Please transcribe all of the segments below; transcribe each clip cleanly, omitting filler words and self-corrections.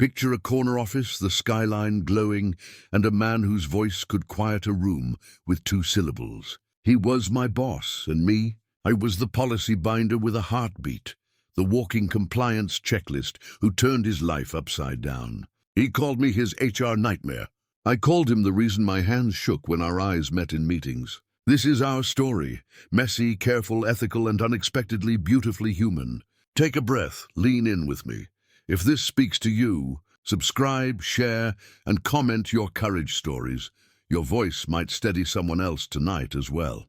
Picture a corner office, the skyline glowing, and a man whose voice could quiet a room with 2 syllables. He was my boss, and me, I was the policy binder with a heartbeat, the walking compliance checklist who turned his life upside down. He called me his HR nightmare. I called him the reason my hands shook when our eyes met in meetings. This is our story, messy, careful, ethical, and unexpectedly beautifully human. Take a breath, lean in with me. If this speaks to you, subscribe, share, and comment your courage stories. Your voice might steady someone else tonight as well.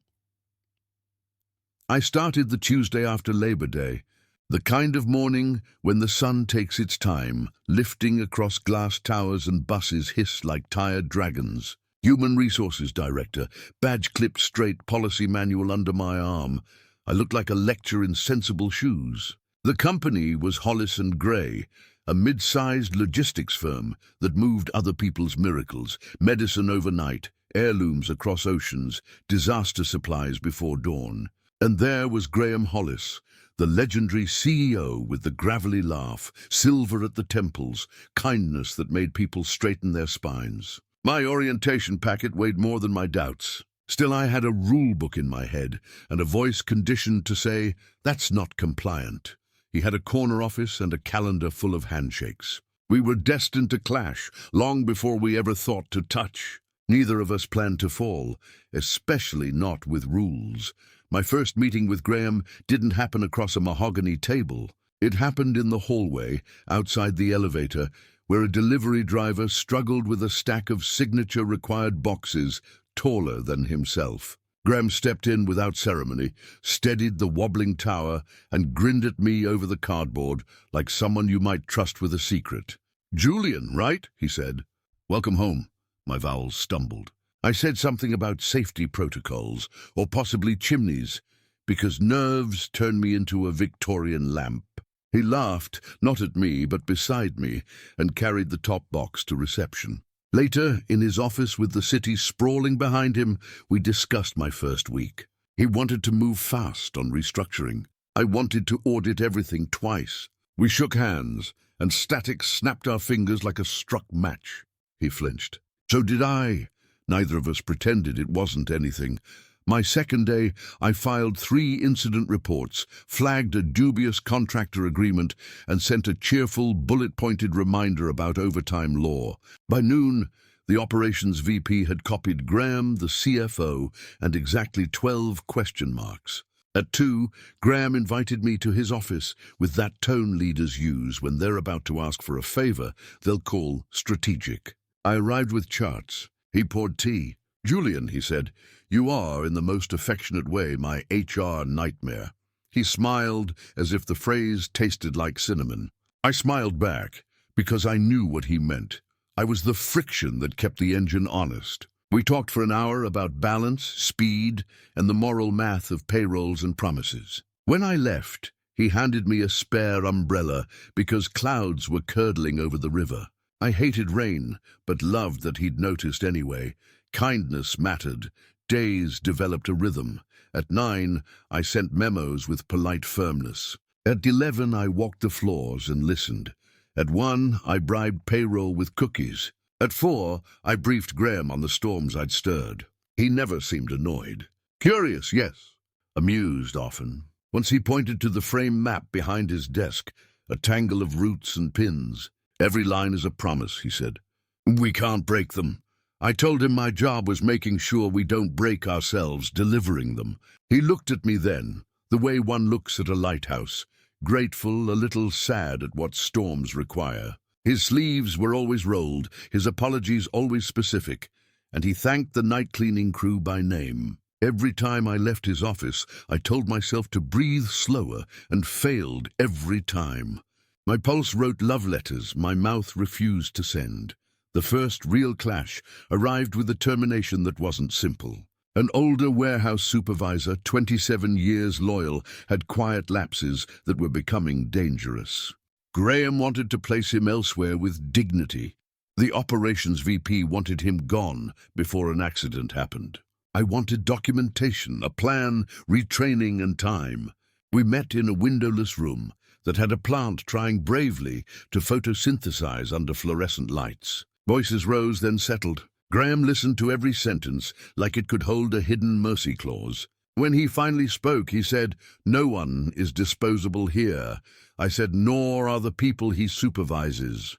I started the Tuesday after Labor Day, the kind of morning when the sun takes its time, lifting across glass towers and buses hiss like tired dragons. Human Resources Director, badge clipped straight, policy manual under my arm. I looked like a lecturer in sensible shoes. The company was Hollis & Gray, a mid-sized logistics firm that moved other people's miracles, medicine overnight, heirlooms across oceans, disaster supplies before dawn. And there was Graham Hollis, the legendary CEO with the gravelly laugh, silver at the temples, kindness that made people straighten their spines. My orientation packet weighed more than my doubts. Still, I had a rule book in my head and a voice conditioned to say, "That's not compliant." He had a corner office and a calendar full of handshakes. We were destined to clash long before we ever thought to touch. Neither of us planned to fall, especially not with rules. My first meeting with Graham didn't happen across a mahogany table. It happened in the hallway, outside the elevator, where a delivery driver struggled with a stack of signature-required boxes taller than himself. Graham stepped in without ceremony, steadied the wobbling tower, and grinned at me over the cardboard like someone you might trust with a secret. "Julian, right?" he said. "Welcome home." My vowels stumbled. I said something about safety protocols, or possibly chimneys, because nerves turned me into a Victorian lamp. He laughed, not at me, but beside me, and carried the top box to reception. Later, in his office with the city sprawling behind him, we discussed my first week. He wanted to move fast on restructuring. I wanted to audit everything twice. We shook hands, and static snapped our fingers like a struck match. He flinched. So did I. Neither of us pretended it wasn't anything. My second day, I filed 3 incident reports, flagged a dubious contractor agreement, and sent a cheerful, bullet-pointed reminder about overtime law. By noon, the operations VP had copied Graham, the CFO, and exactly 12 question marks. At 2, Graham invited me to his office with that tone leaders use when they're about to ask for a favor they'll call strategic. I arrived with charts. He poured tea. "Julian," he said, "you are, in the most affectionate way, my HR nightmare." He smiled as if the phrase tasted like cinnamon. I smiled back because I knew what he meant. I was the friction that kept the engine honest. We talked for an hour about balance, speed, and the moral math of payrolls and promises. When I left, he handed me a spare umbrella because clouds were curdling over the river. I hated rain, but loved that he'd noticed anyway. Kindness mattered. Days developed a rhythm. At 9, I sent memos with polite firmness. At 11, I walked the floors and listened. At 1, I bribed payroll with cookies. At 4, I briefed Graham on the storms I'd stirred. He never seemed annoyed. Curious, yes. Amused often. Once he pointed to the frame map behind his desk, a tangle of roots and pins. "Every line is a promise," he said. "We can't break them." I told him my job was making sure we don't break ourselves delivering them. He looked at me then, the way one looks at a lighthouse, grateful, a little sad at what storms require. His sleeves were always rolled, his apologies always specific, and he thanked the night cleaning crew by name. Every time I left his office, I told myself to breathe slower and failed every time. My pulse wrote love letters my mouth refused to send. The first real clash arrived with a termination that wasn't simple. An older warehouse supervisor, 27 years loyal, had quiet lapses that were becoming dangerous. Graham wanted to place him elsewhere with dignity. The operations VP wanted him gone before an accident happened. I wanted documentation, a plan, retraining, and time. We met in a windowless room, that had a plant trying bravely to photosynthesize under fluorescent lights. Voices rose, then settled. Graham listened to every sentence like it could hold a hidden mercy clause. When he finally spoke, he said, "No one is disposable here." I said, "Nor are the people he supervises."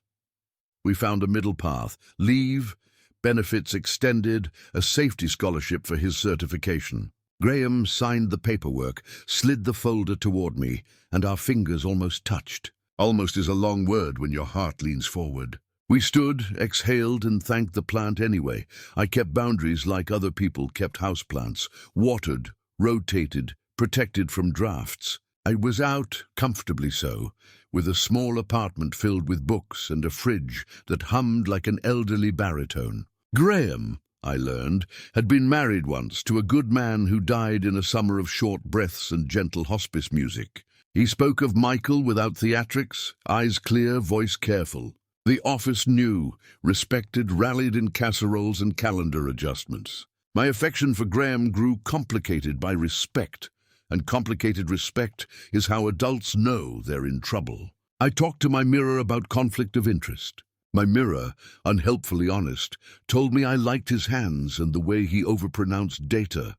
We found a middle path: leave, benefits extended, a safety scholarship for his certification. Graham signed the paperwork, slid the folder toward me, and our fingers almost touched. Almost is a long word when your heart leans forward. We stood, exhaled, and thanked the plant anyway. I kept boundaries like other people kept houseplants, watered, rotated, protected from drafts. I was out, comfortably so, with a small apartment filled with books and a fridge that hummed like an elderly baritone. Graham, I learned, had been married once to a good man who died in a summer of short breaths and gentle hospice music. He spoke of Michael without theatrics, eyes clear, voice careful. The office knew, respected, rallied in casseroles and calendar adjustments. My affection for Graham grew complicated by respect, and complicated respect is how adults know they're in trouble. I talked to my mirror about conflict of interest. My mirror, unhelpfully honest, told me I liked his hands and the way he overpronounced data.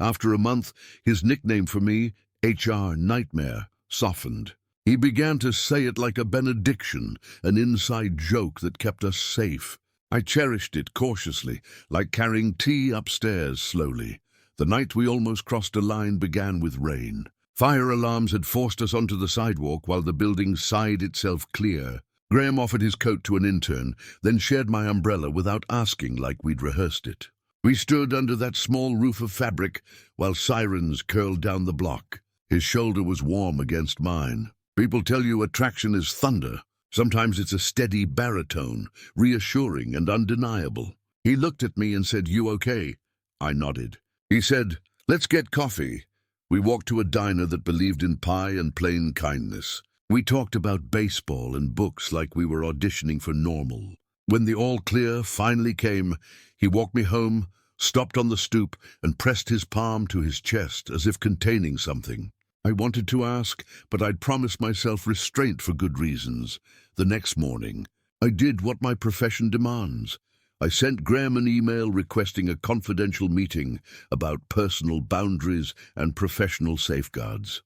After a month, his nickname for me, HR Nightmare, softened. He began to say it like a benediction, an inside joke that kept us safe. I cherished it cautiously, like carrying tea upstairs slowly. The night we almost crossed a line began with rain. Fire alarms had forced us onto the sidewalk while the building sighed itself clear. Graham offered his coat to an intern, then shared my umbrella without asking, like we'd rehearsed it. We stood under that small roof of fabric while sirens curled down the block. His shoulder was warm against mine. People tell you attraction is thunder. Sometimes it's a steady baritone, reassuring and undeniable. He looked at me and said, "You okay?" I nodded. He said, "Let's get coffee." We walked to a diner that believed in pie and plain kindness. We talked about baseball and books like we were auditioning for Normal. When the all clear finally came, he walked me home, stopped on the stoop, and pressed his palm to his chest as if containing something. I wanted to ask, but I'd promised myself restraint for good reasons. The next morning, I did what my profession demands. I sent Graham an email requesting a confidential meeting about personal boundaries and professional safeguards.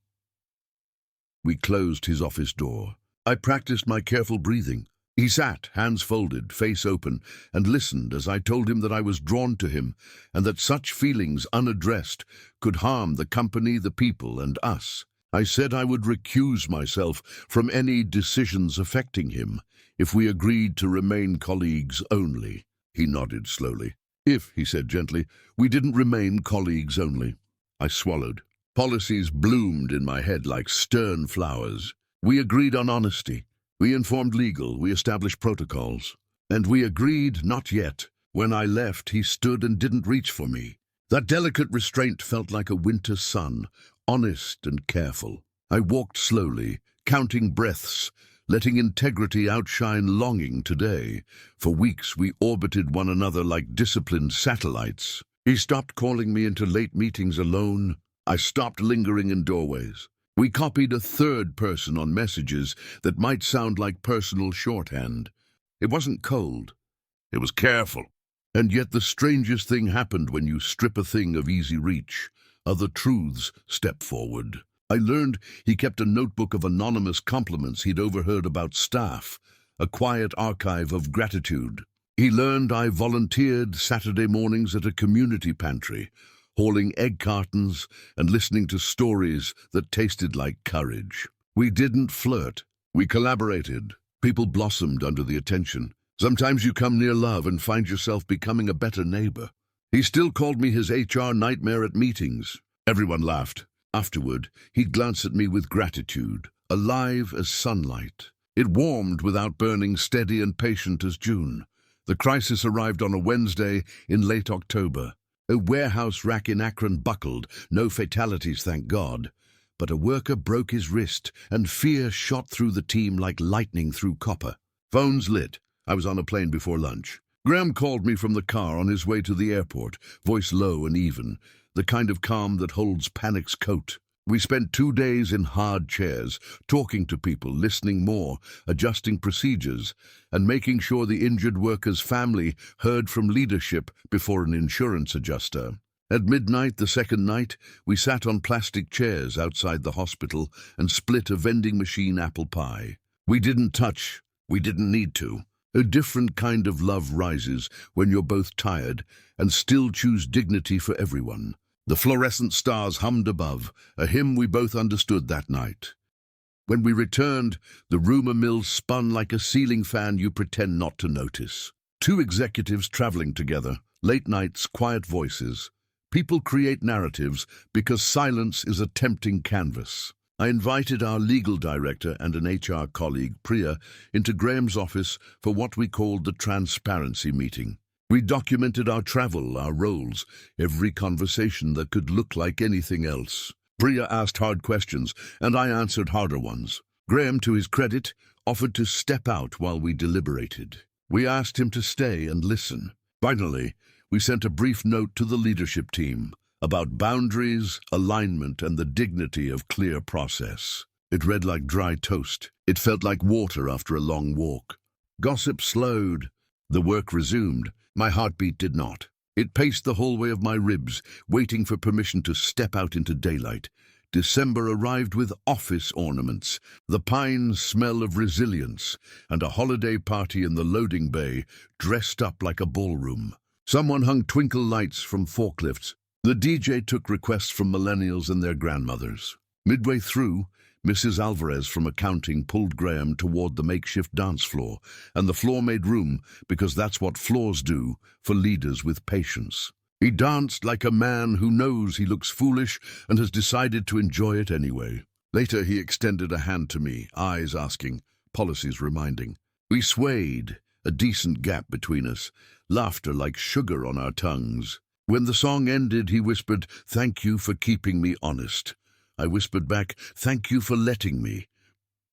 We closed his office door. I practiced my careful breathing. He sat, hands folded, face open, and listened as I told him that I was drawn to him and that such feelings unaddressed could harm the company, the people, and us. I said I would recuse myself from any decisions affecting him if we agreed to remain colleagues only. He nodded slowly. If, he said gently, we didn't remain colleagues only. I swallowed. Policies bloomed in my head like stern flowers. We agreed on honesty. We informed legal, we established protocols. And we agreed not yet. When I left, he stood and didn't reach for me. That delicate restraint felt like a winter sun, honest and careful. I walked slowly, counting breaths, letting integrity outshine longing today. For weeks we orbited one another like disciplined satellites. He stopped calling me into late meetings alone. I stopped lingering in doorways. We copied a third person on messages that might sound like personal shorthand. It wasn't cold. It was careful. And yet the strangest thing happened when you strip a thing of easy reach. Other truths step forward. I learned he kept a notebook of anonymous compliments he'd overheard about staff, a quiet archive of gratitude. He learned I volunteered Saturday mornings at a community pantry, hauling egg cartons and listening to stories that tasted like courage. We didn't flirt. We collaborated. People blossomed under the attention. Sometimes you come near love and find yourself becoming a better neighbor. He still called me his HR nightmare at meetings. Everyone laughed. Afterward, he'd glance at me with gratitude, alive as sunlight. It warmed without burning, steady and patient as June. The crisis arrived on a Wednesday in late October. A warehouse rack in Akron buckled, no fatalities, thank God. But a worker broke his wrist, and fear shot through the team like lightning through copper. Phones lit. I was on a plane before lunch. Graham called me from the car on his way to the airport, voice low and even, the kind of calm that holds panic's coat. We spent 2 days in hard chairs, talking to people, listening more, adjusting procedures, and making sure the injured worker's family heard from leadership before an insurance adjuster. At midnight the second night, we sat on plastic chairs outside the hospital and split a vending machine apple pie. We didn't touch. We didn't need to. A different kind of love rises when you're both tired and still choose dignity for everyone. The fluorescent stars hummed above, a hymn we both understood that night. When we returned, the rumor mill spun like a ceiling fan you pretend not to notice. Two executives traveling together, late nights, quiet voices. People create narratives because silence is a tempting canvas. I invited our legal director and an HR colleague, Priya, into Graham's office for what we called the transparency meeting. We documented our travel, our roles, every conversation that could look like anything else. Priya asked hard questions, and I answered harder ones. Graham, to his credit, offered to step out while we deliberated. We asked him to stay and listen. Finally, we sent a brief note to the leadership team about boundaries, alignment, and the dignity of clear process. It read like dry toast. It felt like water after a long walk. Gossip slowed. The work resumed. My heartbeat did not. It paced the hallway of my ribs, waiting for permission to step out into daylight. December arrived with office ornaments, the pine smell of resilience, and a holiday party in the loading bay, dressed up like a ballroom. Someone hung twinkle lights from forklifts. The DJ took requests from millennials and their grandmothers. Midway through, Mrs. Alvarez from accounting pulled Graham toward the makeshift dance floor, and the floor made room because that's what floors do for leaders with patience. He danced like a man who knows he looks foolish and has decided to enjoy it anyway. Later he extended a hand to me, eyes asking, policies reminding. We swayed, a decent gap between us, laughter like sugar on our tongues. When the song ended, he whispered, "Thank you for keeping me honest." I whispered back, "Thank you for letting me."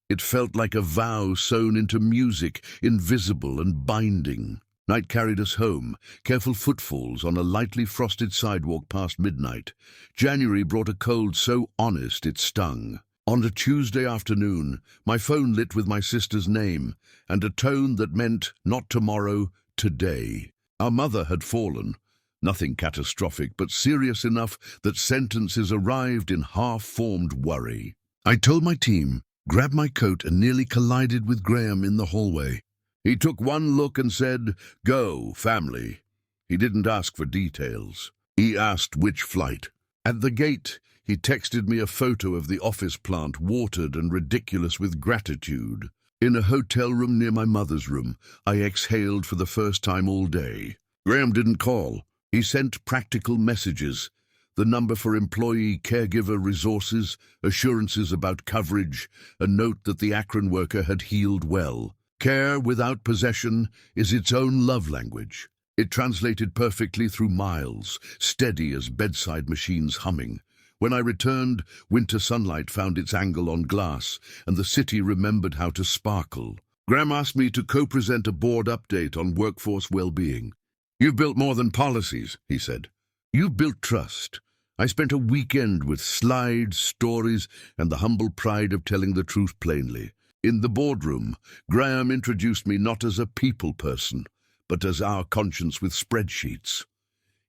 It felt like a vow sewn into music, invisible and binding. Night carried us home, careful footfalls on a lightly frosted sidewalk past midnight. January brought a cold so honest it stung. On a Tuesday afternoon, my phone lit with my sister's name, and a tone that meant not tomorrow, today. Our mother had fallen. Nothing catastrophic, but serious enough that sentences arrived in half-formed worry. I told my team, grabbed my coat, and nearly collided with Graham in the hallway. He took one look and said, "Go, family." He didn't ask for details. He asked which flight. At the gate, he texted me a photo of the office plant, watered and ridiculous with gratitude. In a hotel room near my mother's room, I exhaled for the first time all day. Graham didn't call. He sent practical messages, the number for employee caregiver resources, assurances about coverage, a note that the Akron worker had healed well. Care without possession is its own love language. It translated perfectly through miles, steady as bedside machines humming. When I returned, winter sunlight found its angle on glass, and the city remembered how to sparkle. Graham asked me to co-present a board update on workforce well-being. "You've built more than policies," he said. "You've built trust." I spent a weekend with slides, stories, and the humble pride of telling the truth plainly. In the boardroom, Graham introduced me not as a people person, but as our conscience with spreadsheets.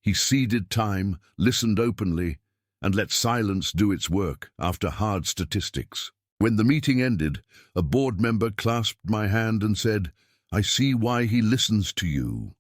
He ceded time, listened openly, and let silence do its work after hard statistics. When the meeting ended, a board member clasped my hand and said, "I see why he listens to you."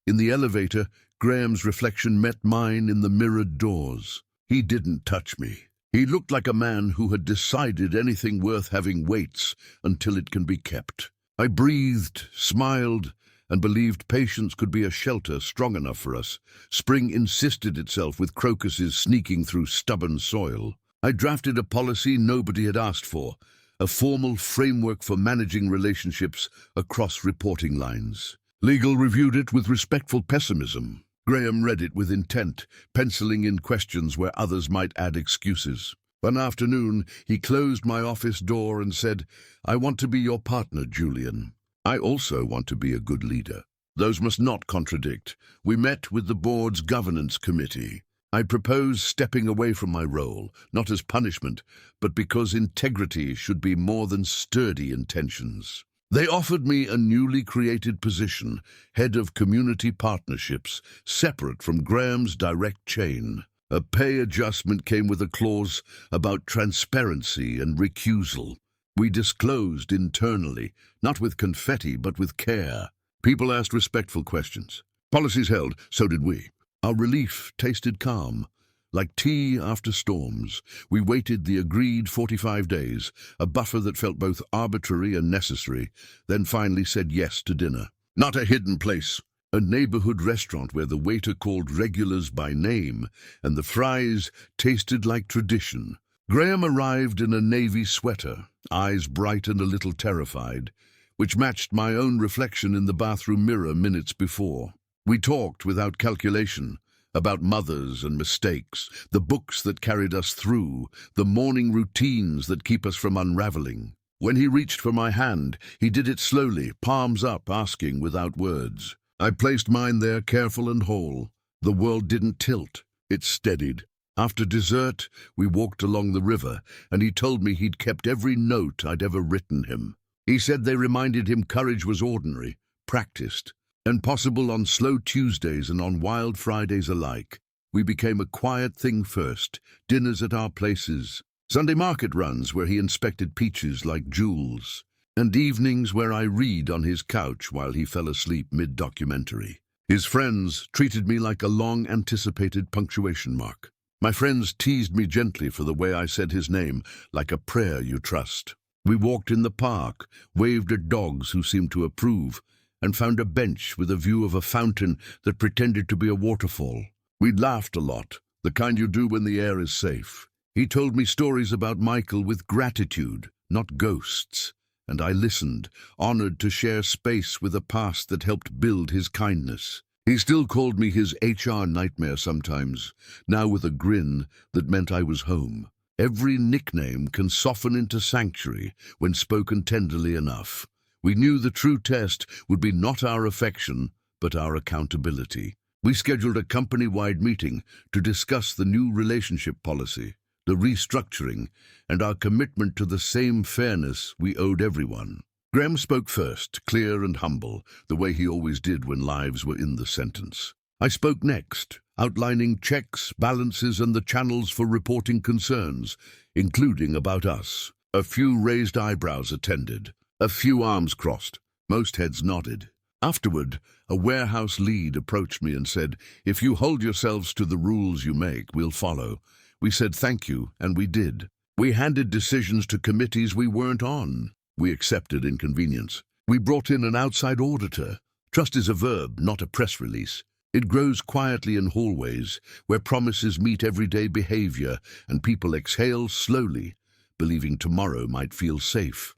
In the elevator, Graham's reflection met mine in the mirrored doors. He didn't touch me. He looked like a man who had decided anything worth having waits until it can be kept. I breathed, smiled, and believed patience could be a shelter strong enough for us. Spring insisted itself with crocuses sneaking through stubborn soil. I drafted a policy nobody had asked for, a formal framework for managing relationships across reporting lines. Legal reviewed it with respectful pessimism. Graham read it with intent, penciling in questions where others might add excuses. One afternoon, he closed my office door and said, "I want to be your partner, Julian. I also want to be a good leader. Those must not contradict." We met with the board's governance committee. I propose stepping away from my role, not as punishment, but because integrity should be more than sturdy intentions. They offered me a newly created position, head of community partnerships, separate from Graham's direct chain. A pay adjustment came with a clause about transparency and recusal. We disclosed internally, not with confetti, but with care. People asked respectful questions. Policies held, so did we. Our relief tasted calm. Like tea after storms, we waited the agreed 45 days, a buffer that felt both arbitrary and necessary, then finally said yes to dinner. Not a hidden place, a neighborhood restaurant where the waiter called regulars by name and the fries tasted like tradition. Graham arrived in a navy sweater, eyes bright and a little terrified, which matched my own reflection in the bathroom mirror minutes before. We talked without calculation, about mothers and mistakes, the books that carried us through, the morning routines that keep us from unraveling. When he reached for my hand, he did it slowly, palms up, asking without words. I placed mine there, careful and whole. The world didn't tilt, it steadied. After dessert, we walked along the river, and he told me he'd kept every note I'd ever written him. He said they reminded him courage was ordinary, practiced, and possible on slow Tuesdays and on wild Fridays alike. We became a quiet thing first, dinners at our places, Sunday market runs where he inspected peaches like jewels, and evenings where I read on his couch while he fell asleep mid-documentary. His friends treated me like a long-anticipated punctuation mark. My friends teased me gently for the way I said his name, like a prayer you trust. We walked in the park, waved at dogs who seemed to approve, and found a bench with a view of a fountain that pretended to be a waterfall. We'd laughed a lot, the kind you do when the air is safe. He told me stories about Michael with gratitude, not ghosts, and I listened, honored to share space with a past that helped build his kindness. He still called me his HR nightmare sometimes, now with a grin that meant I was home. Every nickname can soften into sanctuary when spoken tenderly enough. We knew the true test would be not our affection, but our accountability. We scheduled a company-wide meeting to discuss the new relationship policy, the restructuring, and our commitment to the same fairness we owed everyone. Graham spoke first, clear and humble, the way he always did when lives were in the sentence. I spoke next, outlining checks, balances, and the channels for reporting concerns, including about us. A few raised eyebrows attended. A few arms crossed. Most heads nodded. Afterward, a warehouse lead approached me and said, "If you hold yourselves to the rules you make, we'll follow." We said thank you, and we did. We handed decisions to committees we weren't on. We accepted inconvenience. We brought in an outside auditor. Trust is a verb, not a press release. It grows quietly in hallways, where promises meet everyday behavior, and people exhale slowly, believing tomorrow might feel safe.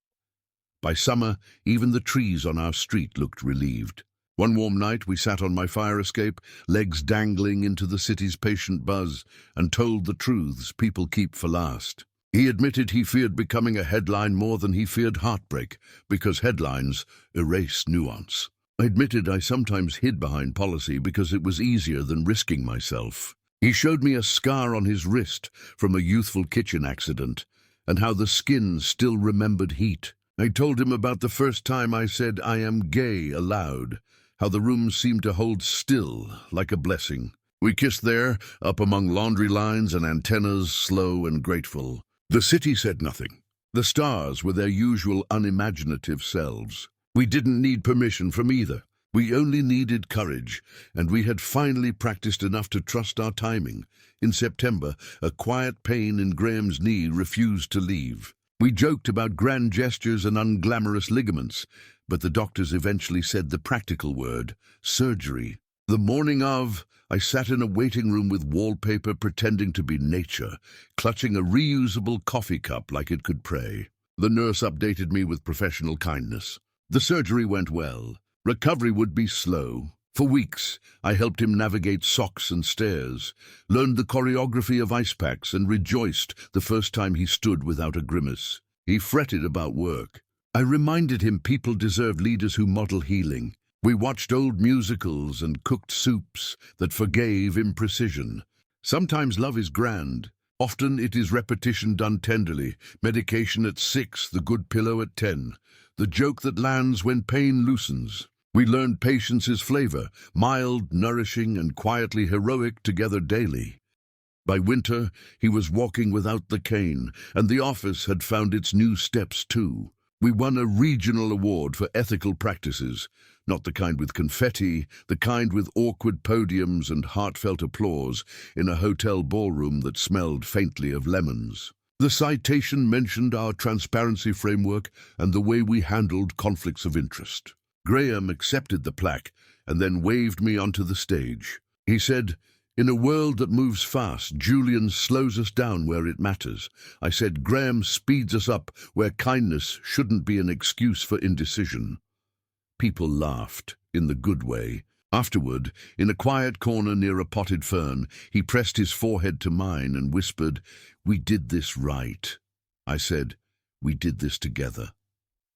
By summer, even the trees on our street looked relieved. One warm night, we sat on my fire escape, legs dangling into the city's patient buzz, and told the truths people keep for last. He admitted he feared becoming a headline more than he feared heartbreak, because headlines erase nuance. I admitted I sometimes hid behind policy because it was easier than risking myself. He showed me a scar on his wrist from a youthful kitchen accident, and how the skin still remembered heat. I told him about the first time I said "I am gay" aloud, how the room seemed to hold still, like a blessing. We kissed there, up among laundry lines and antennas, slow and grateful. The city said nothing. The stars were their usual unimaginative selves. We didn't need permission from either. We only needed courage, and we had finally practiced enough to trust our timing. In September, a quiet pain in Graham's knee refused to leave. We joked about grand gestures and unglamorous ligaments, but the doctors eventually said the practical word, surgery. The morning of, I sat in a waiting room with wallpaper pretending to be nature, clutching a reusable coffee cup like it could pray. The nurse updated me with professional kindness. The surgery went well. Recovery would be slow. For weeks, I helped him navigate socks and stairs, learned the choreography of ice packs, and rejoiced the first time he stood without a grimace. He fretted about work. I reminded him people deserve leaders who model healing. We watched old musicals and cooked soups that forgave imprecision. Sometimes love is grand. Often it is repetition done tenderly, medication at 6, the good pillow at 10, the joke that lands when pain loosens. We learned patience is flavor, mild, nourishing, and quietly heroic together daily. By winter, he was walking without the cane, and the office had found its new steps too. We won a regional award for ethical practices, not the kind with confetti, the kind with awkward podiums and heartfelt applause in a hotel ballroom that smelled faintly of lemons. The citation mentioned our transparency framework and the way we handled conflicts of interest. Graham accepted the plaque and then waved me onto the stage. He said, "In a world that moves fast, Julian slows us down where it matters." I said, "Graham speeds us up where kindness shouldn't be an excuse for indecision." People laughed, in the good way. Afterward, in a quiet corner near a potted fern, he pressed his forehead to mine and whispered, "We did this right." I said, "We did this together."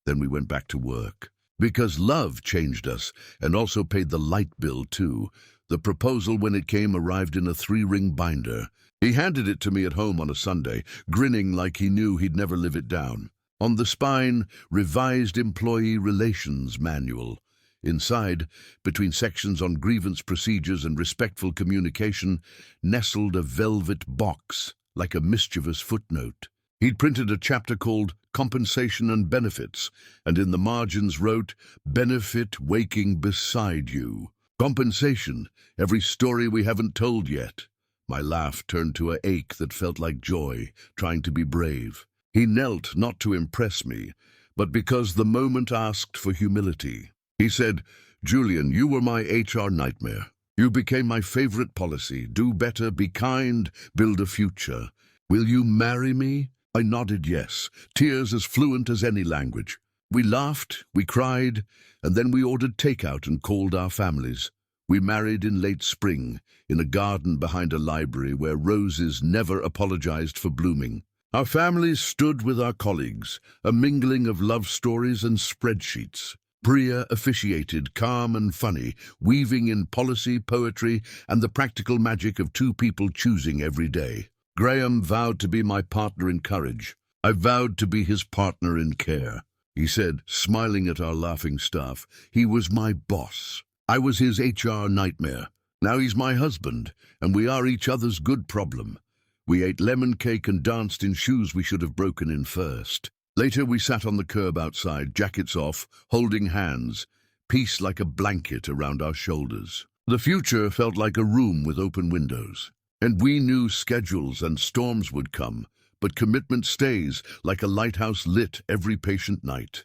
Then we went back to work. Because love changed us, and also paid the light bill too. The proposal, when it came, arrived in a 3-ring binder. He handed it to me at home on a Sunday, grinning like he knew he'd never live it down. On the spine, Revised Employee Relations Manual. Inside, between sections on grievance procedures and respectful communication, nestled a velvet box, like a mischievous footnote. He'd printed a chapter called Compensation and Benefits, and in the margins wrote, "Benefit waking beside you." Compensation, every story we haven't told yet. My laugh turned to an ache that felt like joy, trying to be brave. He knelt not to impress me, but because the moment asked for humility. He said, "Julian, you were my HR nightmare. You became my favorite policy. Do better, be kind, build a future. Will you marry me?" I nodded yes, tears as fluent as any language. We laughed, we cried, and then we ordered takeout and called our families. We married in late spring, in a garden behind a library where roses never apologized for blooming. Our families stood with our colleagues, a mingling of love stories and spreadsheets. Bria officiated, calm and funny, weaving in policy, poetry, and the practical magic of two people choosing every day. Graham vowed to be my partner in courage. I vowed to be his partner in care. He said, smiling at our laughing staff, he was my boss. I was his HR nightmare. Now he's my husband, and we are each other's good problem. We ate lemon cake and danced in shoes we should have broken in first. Later we sat on the curb outside, jackets off, holding hands, peace like a blanket around our shoulders. The future felt like a room with open windows. And we knew schedules and storms would come, but commitment stays like a lighthouse lit every patient night.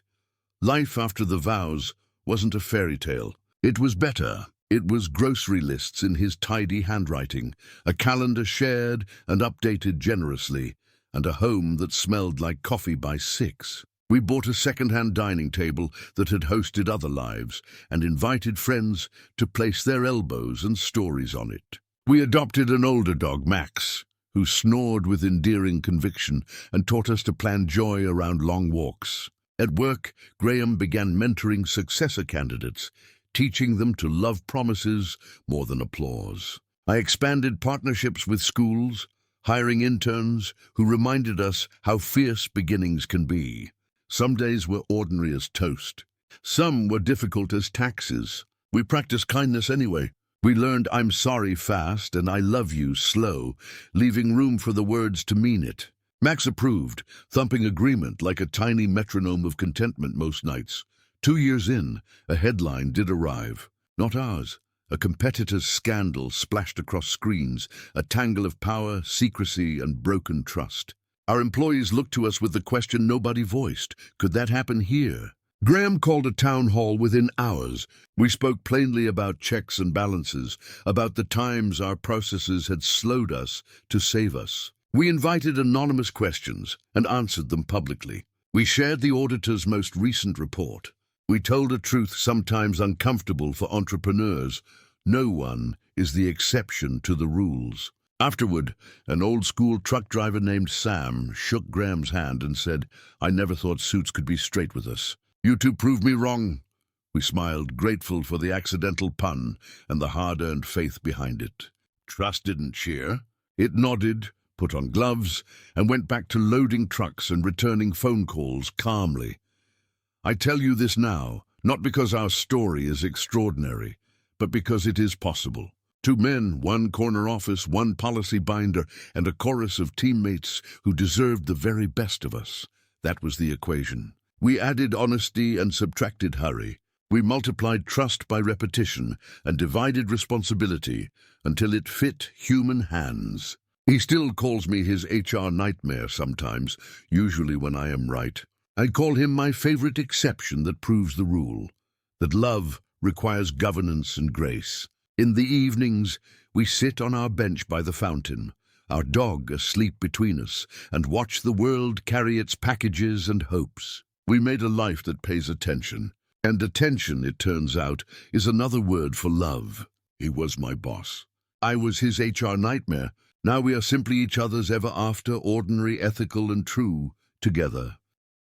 Life after the vows wasn't a fairy tale. It was better. It was grocery lists in his tidy handwriting, a calendar shared and updated generously, and a home that smelled like coffee by 6. We bought a second-hand dining table that had hosted other lives and invited friends to place their elbows and stories on it. We adopted an older dog, Max, who snored with endearing conviction and taught us to plan joy around long walks. At work, Graham began mentoring successor candidates, teaching them to love promises more than applause. I expanded partnerships with schools, hiring interns who reminded us how fierce beginnings can be. Some days were ordinary as toast. Some were difficult as taxes. We practiced kindness anyway. We learned "I'm sorry" fast and "I love you" slow, leaving room for the words to mean it. Max approved, thumping agreement like a tiny metronome of contentment most nights. 2 years in, a headline did arrive. Not ours. A competitor's scandal splashed across screens, a tangle of power, secrecy, and broken trust. Our employees looked to us with the question nobody voiced. Could that happen here? Graham called a town hall within hours. We spoke plainly about checks and balances, about the times our processes had slowed us to save us. We invited anonymous questions and answered them publicly. We shared the auditor's most recent report. We told a truth sometimes uncomfortable for entrepreneurs. No one is the exception to the rules. Afterward, an old-school truck driver named Sam shook Graham's hand and said, "I never thought suits could be straight with us. You two proved me wrong." We smiled, grateful for the accidental pun and the hard-earned faith behind it. Trust didn't cheer. It nodded, put on gloves, and went back to loading trucks and returning phone calls calmly. I tell you this now, not because our story is extraordinary, but because it is possible. Two men, one corner office, one policy binder, and a chorus of teammates who deserved the very best of us. That was the equation. We added honesty and subtracted hurry. We multiplied trust by repetition and divided responsibility until it fit human hands. He still calls me his HR nightmare sometimes, usually when I am right. I call him my favorite exception that proves the rule, that love requires governance and grace. In the evenings, we sit on our bench by the fountain, our dog asleep between us, and watch the world carry its packages and hopes. We made a life that pays attention, and attention, it turns out, is another word for love. He was my boss. I was his HR nightmare. Now we are simply each other's ever after, ordinary, ethical, and true, together.